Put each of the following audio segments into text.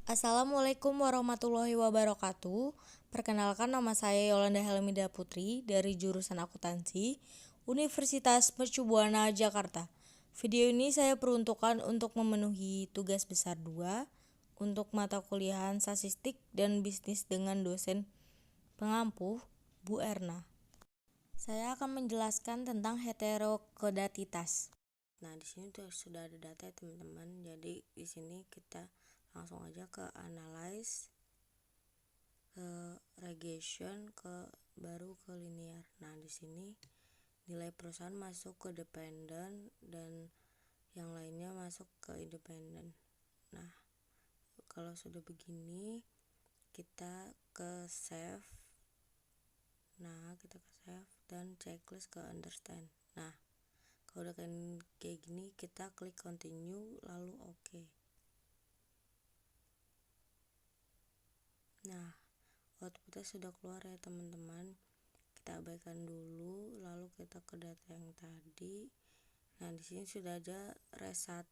Assalamualaikum warahmatullahi wabarakatuh. Perkenalkan, nama saya Yolanda Helmida Putri dari jurusan Akuntansi, Universitas Mercu Buana, Jakarta. Video ini saya peruntukkan untuk memenuhi tugas besar 2 untuk mata kuliahan Statistik dan Bisnis dengan dosen pengampu Bu Erna. Saya akan menjelaskan tentang heterokodatitas. Nah, di sini sudah ada data ya teman-teman. Jadi di sini kita langsung aja ke analyze, ke regression, baru ke linear. Nah, di sini nilai perusahaan masuk ke dependent dan yang lainnya masuk ke independen. Nah, kalau sudah begini kita ke save. Nah, kita ke save dan checklist ke understand. Nah, kalau udah kayak gini kita klik continue lalu oke. Nah, outputnya sudah keluar ya teman-teman. Kita abaikan dulu lalu kita ke data yang tadi. Nah, di sini sudah ada res 1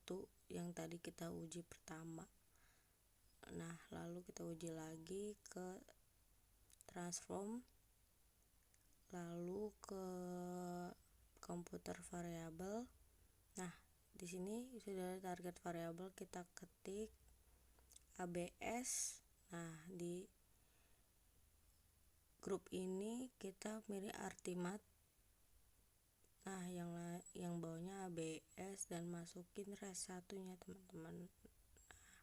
yang tadi kita uji pertama. Nah, lalu kita uji lagi ke transform, lalu ke komputer variabel. Nah, di sini sudah ada target variabel, kita ketik ABS. Nah, di grup ini kita milih Artimat. Nah, yang bawahnya ABS dan masukin res 1-nya teman-teman. Nah,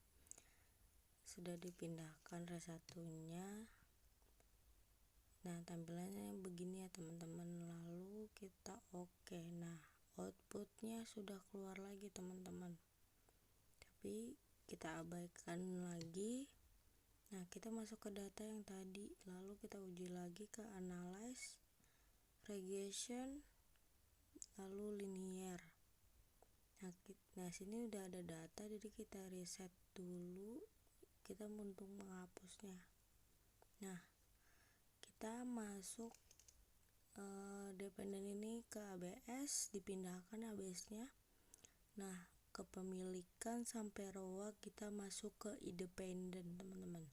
sudah dipindahkan res 1-nya. Nah, tampilannya begini ya teman-teman. Lalu kita oke. Nah, outputnya sudah keluar lagi teman-teman. Tapi kita abaikan lagi. Nah, kita masuk ke data yang tadi, lalu kita uji lagi ke analyze, regression, lalu linear. Nah, sini udah ada data, jadi kita reset dulu, kita untuk menghapusnya. Nah, kita masuk dependen ini ke ABS, dipindahkan ABS-nya. Nah, kepemilikan sampai row kita masuk ke independen teman-teman.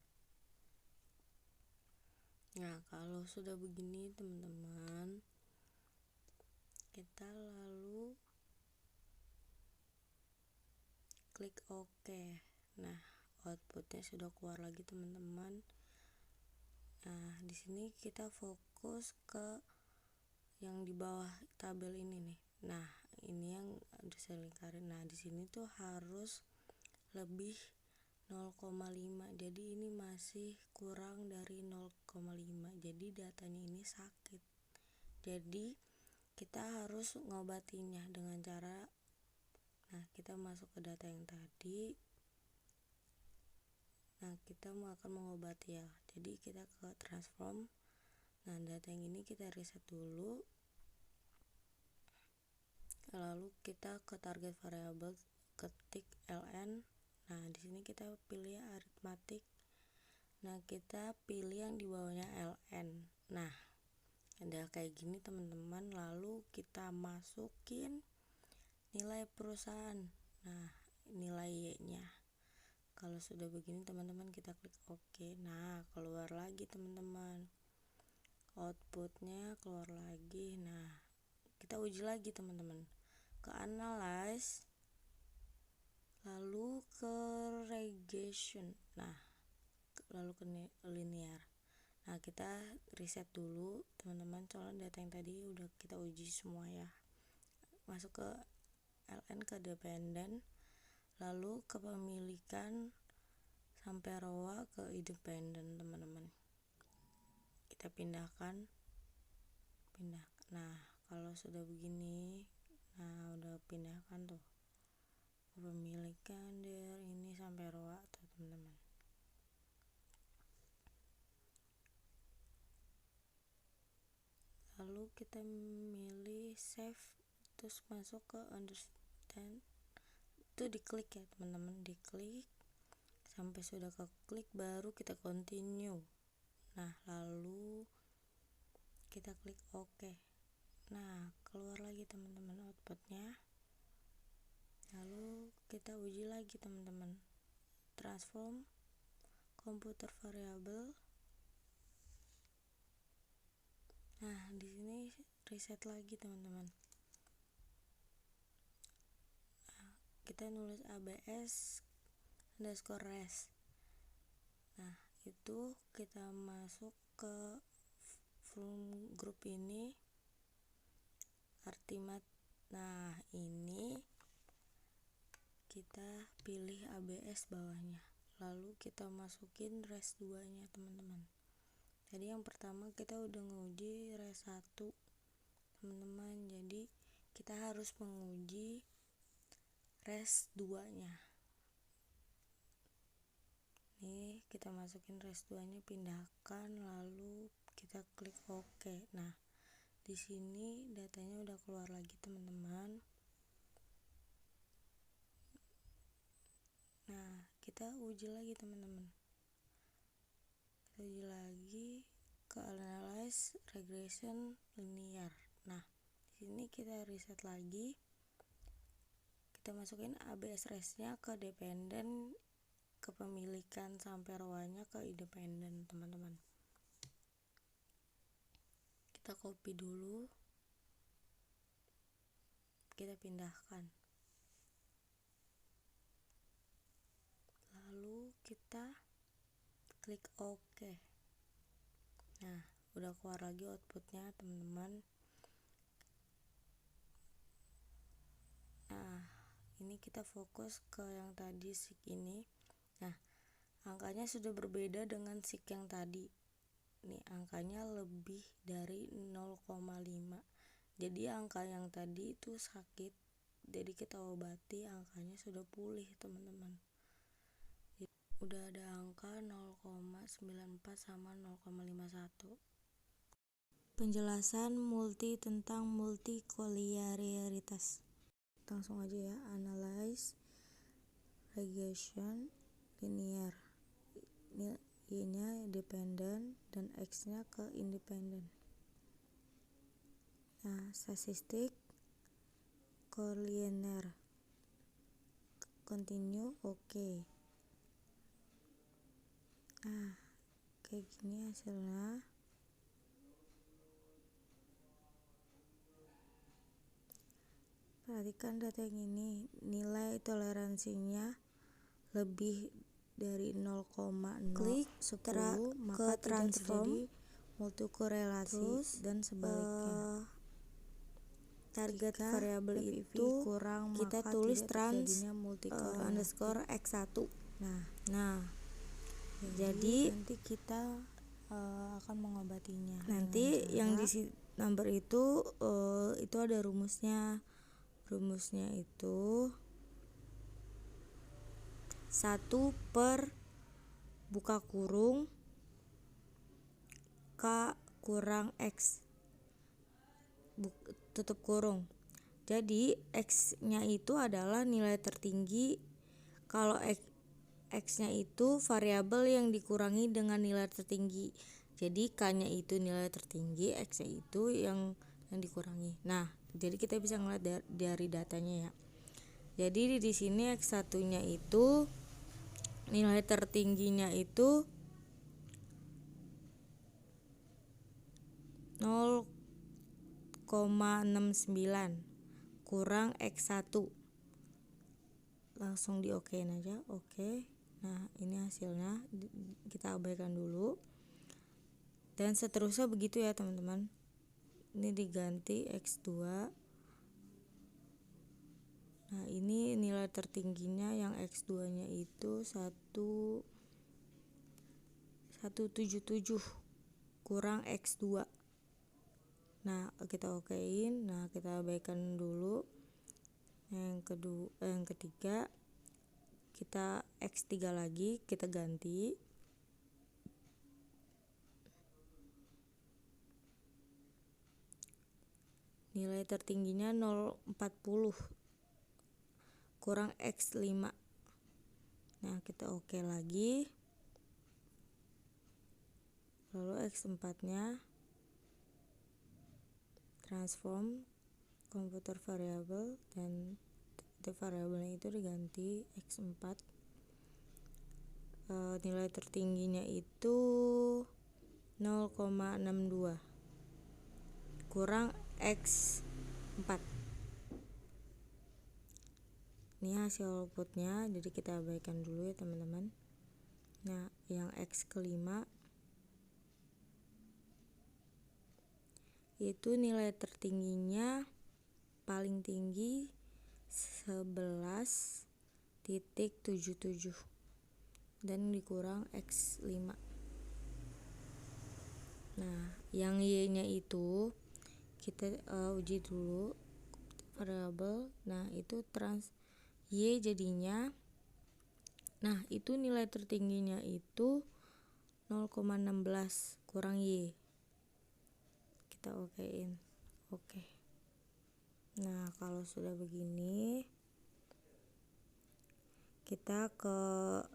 Nah, kalau sudah begini teman-teman, kita lalu klik OK. Nah, outputnya sudah keluar lagi teman-teman. Nah, di sini kita fokus ke yang di bawah tabel ini nih. Nah, ini yang harus saya lingkarin. Nah, di sini tuh harus lebih 0,5. Jadi ini masih kurang dari 0,5. Jadi datanya ini sakit. Jadi kita harus ngobatinya dengan cara, nah, kita masuk ke data yang tadi. Nah, kita akan mengobati ya. Jadi kita ke transform. Nah, data yang ini kita reset dulu. Lalu kita ke target variabel, ketik ln. Nah, di sini kita pilih aritmatik. Nah, kita pilih yang di bawahnya ln. Nah, ada kayak gini teman-teman. Lalu kita masukin nilai perusahaan. Nah, nilai Y-nya. Kalau sudah begini teman-teman, kita klik OK. Nah, keluar lagi teman-teman. Outputnya keluar lagi. Nah, kita uji lagi teman-teman. Ke analyze, lalu ke regression. Nah, lalu ke linear. Nah, kita reset dulu teman-teman, soalnya data yang tadi udah kita uji semua ya. Masuk ke ln ke dependen, lalu kepemilikan sampai row ke independen teman-teman. Kita pindahkan. Nah, kalau sudah begini, nah udah pindahkan tuh kepemilikan dari ini sampai row tuh teman-teman. Lalu kita milih save, terus masuk ke understand. Itu diklik ya teman-teman, diklik sampai sudah keklik baru kita continue. Nah, lalu kita klik OK. Nah, keluar lagi teman-teman outputnya. Lalu kita uji lagi teman-teman, transform. komputer variabel. Nah, di sini reset lagi teman-teman. Nah, kita nulis abs underscore res. Nah, itu kita masuk ke grup ini Artimat. Nah, ini kita pilih abs bawahnya, lalu kita masukin res 2 nya teman-teman. Tadi yang pertama kita udah nguji res 1 teman-teman, jadi kita harus menguji res 2 nya. Nih, kita masukin res 2 nya, pindahkan, lalu kita klik OK. Nah, di sini datanya udah keluar lagi teman-teman. Nah, kita uji lagi teman-teman. Kita uji lagi ke analyze regression linear. Nah, di sini kita reset lagi. Kita masukin abs resnya ke dependen, kepemilikan sampai row-nya ke independen teman-teman. Kita copy dulu, kita pindahkan, lalu kita klik OK. Nah, udah keluar lagi outputnya teman-teman. Nah, ini kita fokus ke yang tadi SIG ini. Nah, angkanya sudah berbeda dengan SIG yang tadi. Nih, angkanya lebih dari 0,5. Jadi angka yang tadi itu sakit, jadi kita obati, angkanya sudah pulih teman-teman. Udah ada angka 0,94 sama 0,51. Penjelasan multi tentang multikolinearitas. Langsung aja ya, analyze regression linear. Y-nya dependen dan X-nya ke independen. Nah, statistik kolinear. Continue, OK. Nah, kayak gini hasilnya. Perhatikan data yang ini, nilai toleransinya lebih dari 0,010, maka tidak terjadi multikorelasi dan sebaliknya. Target variabel itu kurang, kita tulis trans underscore x1. Nah, jadi nanti kita akan mengobatinya. Nanti yang di number itu ada rumusnya. Rumusnya itu 1 per buka kurung K kurang X tutup kurung. Jadi X-nya itu adalah nilai tertinggi. Kalau X-nya itu variabel yang dikurangi dengan nilai tertinggi. Jadi K-nya itu nilai tertinggi, X-nya itu yang dikurangi. Nah, jadi kita bisa ngeliat dari datanya ya. Jadi di sini X1-nya itu nilai tertingginya itu 0,69 kurang X1. Langsung di OK-in aja, OK. Nah, ini hasilnya, kita abaikan dulu. Dan seterusnya begitu ya teman-teman. Ini diganti X2. Nah, ini nilai tertingginya yang X2-nya itu 177 kurang X2. Nah, kita okein. Nah, kita abaikan dulu. Yang ketiga kita X3 lagi, kita ganti. Nilai tertingginya 0,40 kurang X5. Nah, kita oke lagi. Lalu X4-nya transform komputer variabel, dan variabelnya itu diganti X4. nilai tertingginya itu 0,62 kurang X 4. Ini hasil outputnya, jadi kita abaikan dulu ya teman-teman. Nah, yang X kelima itu nilai tertingginya paling tinggi 11,77 dan dikurang X 5. Nah, yang Y-nya itu kita uji dulu variabel. Nah, itu trans Y jadinya, nah itu nilai tertingginya itu 0,16 kurang Y. Kita okein. Oke. Nah, kalau sudah begini, kita ke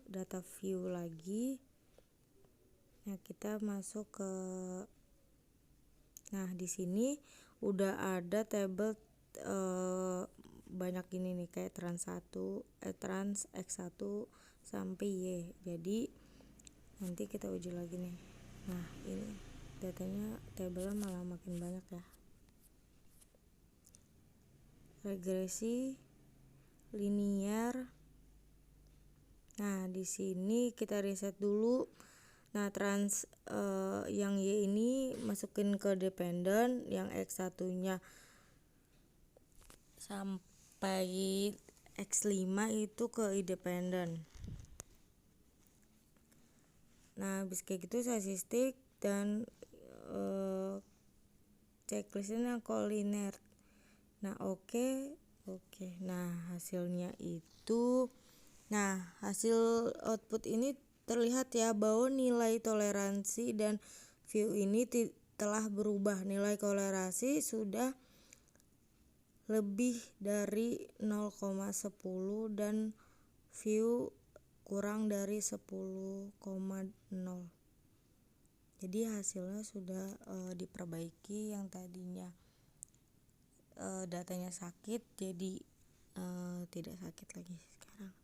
data view lagi. Nah, kita masuk ke, nah di sini udah ada tabel banyak ini nih, kayak trans X1 sampai Y. Jadi nanti kita uji lagi nih. Nah, ini datanya tabelnya malah makin banyak ya. Regresi linear. Nah, di sini kita reset dulu. Nah, yang Y ini masukin ke dependent, yang X1-nya sampai X5 itu ke independent. Nah, habis kayak gitu statistik dan checklistnya collinear. Nah, oke. Nah, hasilnya itu, nah hasil output ini terlihat ya bahwa nilai toleransi dan view ini telah berubah. Nilai toleransi sudah lebih dari 0,10 dan view kurang dari 10,0. Jadi hasilnya sudah diperbaiki. Yang tadinya datanya sakit jadi tidak sakit lagi sekarang.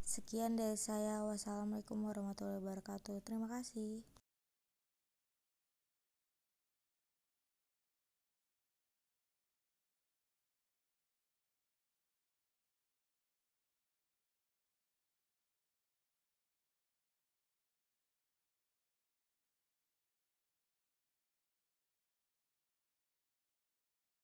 Sekian dari saya. Wassalamualaikum warahmatullahi wabarakatuh. Terima kasih.